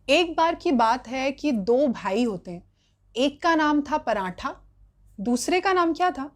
एक बार की बात है कि दो भाई होते हैं। एक का नाम था पराठा, दूसरे का नाम क्या था?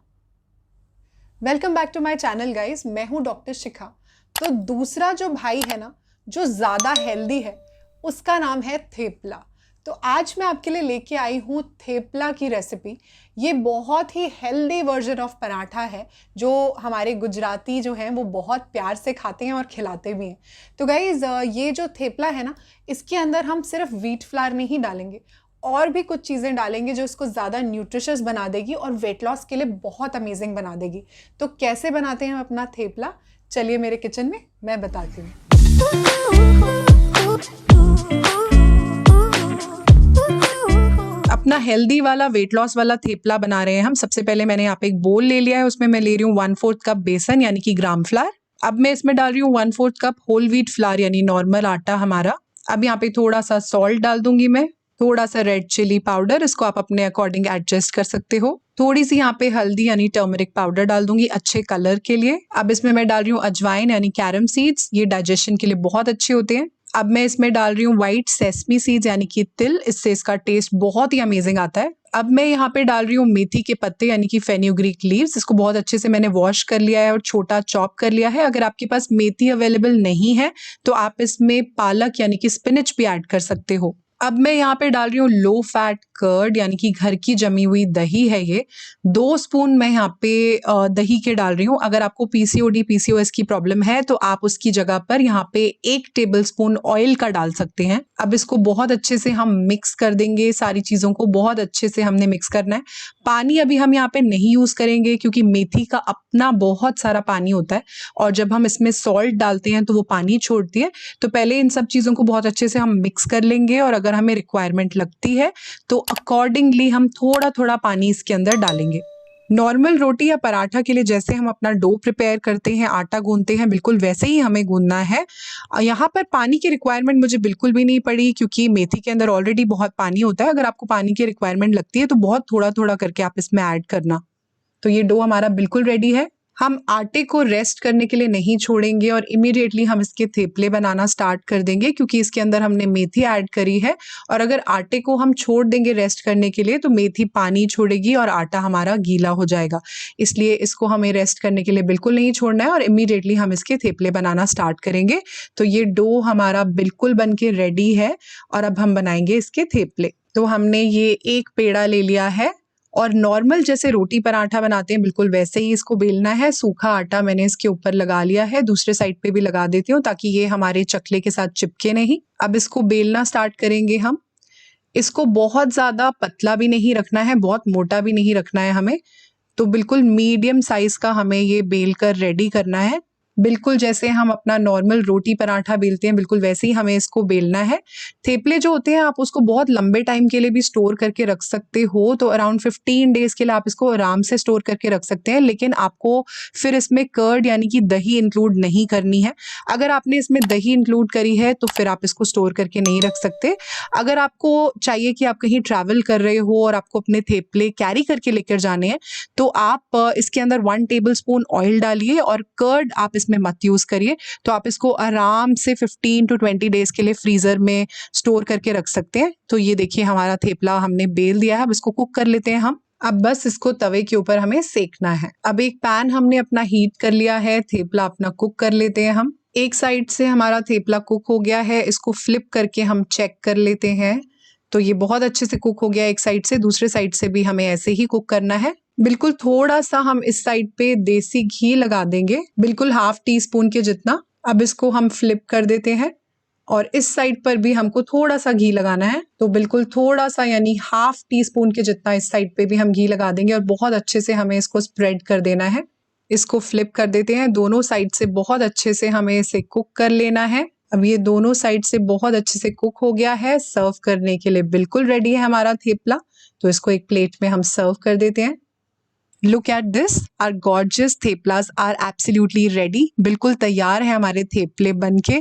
Welcome back to my channel guys, मैं हूं डॉक्टर शिखा। तो दूसरा जो भाई है ना, जो ज़्यादा हेल्दी है, उसका नाम है थेपला। तो आज मैं आपके लिए लेके आई हूँ थेपला की रेसिपी। ये बहुत ही हेल्दी वर्जन ऑफ पराठा है, जो हमारे गुजराती जो हैं वो बहुत प्यार से खाते हैं और खिलाते भी हैं। तो गाइज़, ये जो थेपला है ना, इसके अंदर हम सिर्फ व्हीट फ्लावर नहीं डालेंगे, और भी कुछ चीज़ें डालेंगे जो इसको ज़्यादा न्यूट्रिशियस बना देगी और वेट लॉस के लिए बहुत अमेजिंग बना देगी। तो कैसे बनाते हैं हम अपना थेपला? चलिए मेरे किचन में, मैं बताती हूँ। अपना हेल्दी वाला वेट लॉस वाला थेपला बना रहे हैं हम। सबसे पहले मैंने यहाँ पे एक बोल ले लिया है, उसमें मैं ले रही हूँ 1/4 कप बेसन यानी कि ग्राम फ्लावर। अब मैं इसमें डाल रही हूँ 1/4 कप होल व्हीट फ्लावर यानी नॉर्मल आटा हमारा। अब यहाँ पे थोड़ा सा सॉल्ट डाल दूंगी मैं, थोड़ा सा रेड चिली पाउडर, इसको आप अपने अकॉर्डिंग एडजस्ट कर सकते हो। थोड़ी सी यहाँ पे हल्दी यानी टर्मरिक पाउडर डाल दूंगी अच्छे कलर के लिए। अब इसमें मैं डाल रही हूँ अजवाइन यानी कैरम सीड्स, ये डाइजेशन के लिए बहुत अच्छे होते हैं। अब मैं इसमें डाल रही हूँ व्हाइट सेसमी सीड्स यानी कि तिल, इससे इसका टेस्ट बहुत ही अमेजिंग आता है। अब मैं यहाँ पे डाल रही हूँ मेथी के पत्ते यानी कि फेन्यूग्रीक लीव्स, इसको बहुत अच्छे से मैंने वॉश कर लिया है और छोटा चॉप कर लिया है। अगर आपके पास मेथी अवेलेबल नहीं है तो आप इसमें पालक यानी कि स्पिनच भी ऐड कर सकते हो। अब मैं यहाँ पे डाल रही हूँ लो फैट कर्ड यानी कि घर की जमी हुई दही है ये। 2 स्पून मैं यहाँ पे दही के डाल रही हूँ। अगर आपको पीसीओडी पीसीओएस की प्रॉब्लम है तो आप उसकी जगह पर यहाँ पे 1 टेबल स्पून ऑयल का डाल सकते हैं। अब इसको बहुत अच्छे से हम मिक्स कर देंगे, सारी चीजों को बहुत अच्छे से हमने मिक्स करना है। पानी अभी हम यहाँ पे नहीं यूज करेंगे क्योंकि मेथी का अपना बहुत सारा पानी होता है, और जब हम इसमें सॉल्ट डालते हैं तो वो पानी छोड़ती है। तो पहले इन सब चीजों को बहुत अच्छे से हम मिक्स कर लेंगे, और अगर हमें रिक्वायरमेंट लगती है तो अकॉर्डिंगली हम थोड़ा थोड़ा पानी इसके अंदर डालेंगे। नॉर्मल रोटी या पराठा के लिए जैसे हम अपना डो प्रिपेयर करते हैं, आटा गूंथते हैं, बिल्कुल वैसे ही हमें गूंथना है। यहाँ पर पानी की रिक्वायरमेंट मुझे बिल्कुल भी नहीं पड़ी क्योंकि मेथी के अंदर ऑलरेडी बहुत पानी होता है। अगर आपको पानी की रिक्वायरमेंट लगती है तो बहुत थोड़ा थोड़ा करके आप इसमें ऐड करना। तो ये डो हमारा बिल्कुल रेडी है। हम आटे को रेस्ट करने के लिए नहीं छोड़ेंगे और इमीडिएटली हम इसके थेपले बनाना स्टार्ट कर देंगे, क्योंकि इसके अंदर हमने मेथी ऐड करी है। और अगर आटे को हम छोड़ देंगे रेस्ट करने के लिए तो मेथी पानी छोड़ेगी और आटा हमारा गीला हो जाएगा। इसलिए इसको हमें रेस्ट करने के लिए बिल्कुल नहीं छोड़ना है और इमीडिएटली हम इसके थेपले बनाना स्टार्ट करेंगे। तो ये डो हमारा बिल्कुल बन के रेडी है और अब हम बनाएंगे इसके थेपले। तो हमने ये एक पेड़ा ले लिया है और नॉर्मल जैसे रोटी पराठा बनाते हैं बिल्कुल वैसे ही इसको बेलना है। सूखा आटा मैंने इसके ऊपर लगा लिया है, दूसरे साइड पे भी लगा देती हूँ ताकि ये हमारे चकले के साथ चिपके नहीं। अब इसको बेलना स्टार्ट करेंगे हम। इसको बहुत ज्यादा पतला भी नहीं रखना है, बहुत मोटा भी नहीं रखना है हमें। तो बिल्कुल मीडियम साइज का हमें ये बेल कर रेडी करना है। बिल्कुल जैसे हम अपना नॉर्मल रोटी पराठा बेलते हैं बिल्कुल वैसे ही हमें इसको बेलना है। थेपले जो होते हैं आप उसको बहुत लंबे टाइम के लिए भी स्टोर करके रख सकते हो, तो अराउंड 15 डेज के लिए आप इसको आराम से स्टोर करके रख सकते हैं, लेकिन आपको फिर इसमें कर्ड यानी कि दही इंक्लूड नहीं करनी है। अगर आपने इसमें दही इंक्लूड करी है तो फिर आप इसको स्टोर करके नहीं रख सकते। अगर आपको चाहिए कि आप कहीं ट्रैवल कर रहे हो और आपको अपने थेपले कैरी करके लेकर जाने हैं तो आप इसके अंदर 1 टेबल स्पून ऑयल डालिए और कर्ड आप इसमें मत यूज करिए। तो आप इसको आराम से 15 टू 20 डेज के लिए फ्रीजर में स्टोर करके रख सकते हैं। तो ये देखिए हमारा थेपला हमने बेल दिया है। अब इसको कुक कर लेते हैं हम। अब बस इसको तवे के ऊपर हमें सेकना है। अब एक पैन हमने अपना हीट कर लिया है, थेपला अपना कुक कर लेते हैं हम। एक साइड से हमारा थेपला कुक हो गया है, इसको फ्लिप करके हम चेक कर लेते हैं। तो ये बहुत अच्छे से कुक हो गया एक साइड से, दूसरे साइड से भी हमें ऐसे ही कुक करना है। बिल्कुल थोड़ा सा हम इस साइड पे देसी घी लगा देंगे, बिल्कुल ½ टीस्पून के जितना। अब इसको हम फ्लिप कर देते हैं और इस साइड पर भी हमको थोड़ा सा घी लगाना है। तो बिल्कुल थोड़ा सा यानी ½ टीस्पून के जितना इस साइड पे भी हम घी लगा देंगे और बहुत अच्छे से हमें इसको स्प्रेड कर देना है। इसको फ्लिप कर देते हैं, दोनों साइड से बहुत अच्छे से हमें इसे कुक कर लेना है। अब ये दोनों साइड से बहुत अच्छे से कुक हो गया है, सर्व करने के लिए बिल्कुल रेडी है हमारा थेपला। तो इसको एक प्लेट में हम सर्व कर देते हैं। Look at this, our gorgeous theplas are absolutely ready. बिल्कुल तैयार है हमारे थेपले बनके।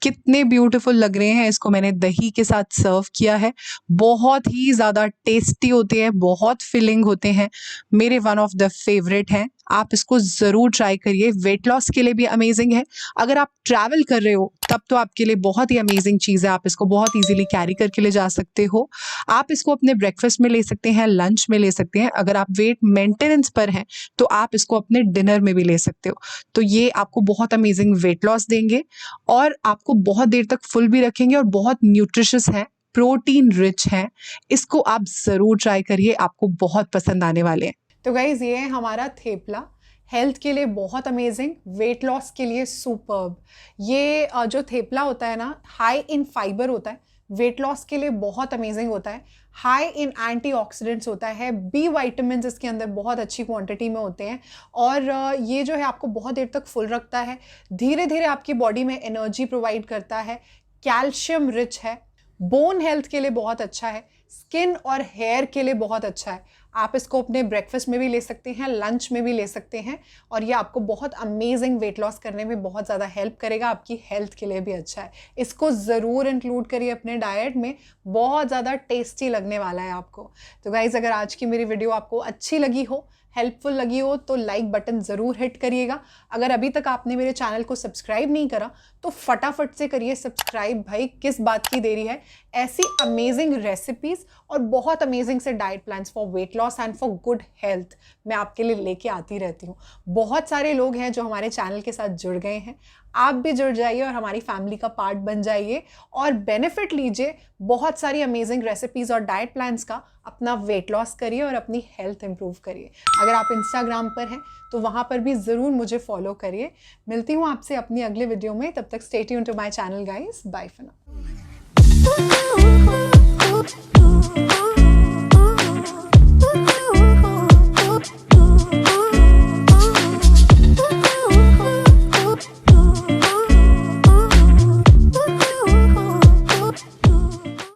कितने ब्यूटीफुल लग रहे हैं। इसको मैंने दही के साथ सर्व किया है। बहुत ही ज्यादा टेस्टी होते हैं, बहुत फिलिंग होते हैं, मेरे वन ऑफ द फेवरेट हैं। आप इसको ज़रूर ट्राई करिए, वेट लॉस के लिए भी अमेजिंग है। अगर आप ट्रैवल कर रहे हो तब तो आपके लिए बहुत ही अमेजिंग चीज़ है, आप इसको बहुत ईज़िली कैरी करके ले जा सकते हो। आप इसको अपने ब्रेकफ़ास्ट में ले सकते हैं, लंच में ले सकते हैं। अगर आप वेट मेंटेनेंस पर हैं, तो आप इसको अपने डिनर में भी ले सकते हो। तो ये आपको बहुत अमेजिंग वेट लॉस देंगे और आपको बहुत देर तक फुल भी रखेंगे और बहुत न्यूट्रिशियस है, प्रोटीन रिच है। इसको आप ज़रूर ट्राई करिए, आपको बहुत पसंद आने वाले हैं। तो गाइज़ ये है हमारा थेपला, हेल्थ के लिए बहुत अमेजिंग, वेट लॉस के लिए सुपर्ब। ये जो थेपला होता है ना, हाई इन फाइबर होता है, वेट लॉस के लिए बहुत अमेजिंग होता है। हाई इन एंटीऑक्सीडेंट्स होता है, बी विटामिन्स इसके अंदर बहुत अच्छी क्वांटिटी में होते हैं और ये जो है आपको बहुत देर तक फुल रखता है, धीरे धीरे आपकी बॉडी में एनर्जी प्रोवाइड करता है, कैल्शियम रिच है, बोन हेल्थ के लिए बहुत अच्छा है, स्किन और हेयर के लिए बहुत अच्छा है। आप इसको अपने ब्रेकफास्ट में भी ले सकते हैं, लंच में भी ले सकते हैं और ये आपको बहुत अमेजिंग वेट लॉस करने में बहुत ज़्यादा हेल्प करेगा, आपकी हेल्थ के लिए भी अच्छा है। इसको ज़रूर इंक्लूड करिए अपने डाइट में, बहुत ज़्यादा टेस्टी लगने वाला है आपको। तो गाइज़ अगर आज की मेरी वीडियो आपको अच्छी लगी हो, हेल्पफुल लगी हो तो लाइक बटन ज़रूर हिट करिएगा। अगर अभी तक आपने मेरे चैनल को सब्सक्राइब नहीं करा तो फटाफट से करिए सब्सक्राइब, भाई किस बात की देरी है। ऐसी अमेजिंग रेसिपीज़ और बहुत अमेजिंग से diet plans for weight loss and for good health मैं आपके लिए लेके आती रहती हूँ। बहुत सारे लोग हैं जो हमारे चैनल के साथ जुड़ गए हैं, आप भी जुड़ जाइए और हमारी फैमिली का पार्ट बन जाइए और बेनिफिट लीजिए बहुत सारी अमेजिंग रेसिपीज़ और डाइट प्लान्स का। अपना वेट लॉस करिए और अपनी हेल्थ इंप्रूव करिए। अगर आप इंस्टाग्राम पर हैं तो वहाँ पर भी ज़रूर मुझे फॉलो करिए। मिलती हूँ आपसे अपनी अगले वीडियो में, तब तक stay tuned to my channel guys, bye for now.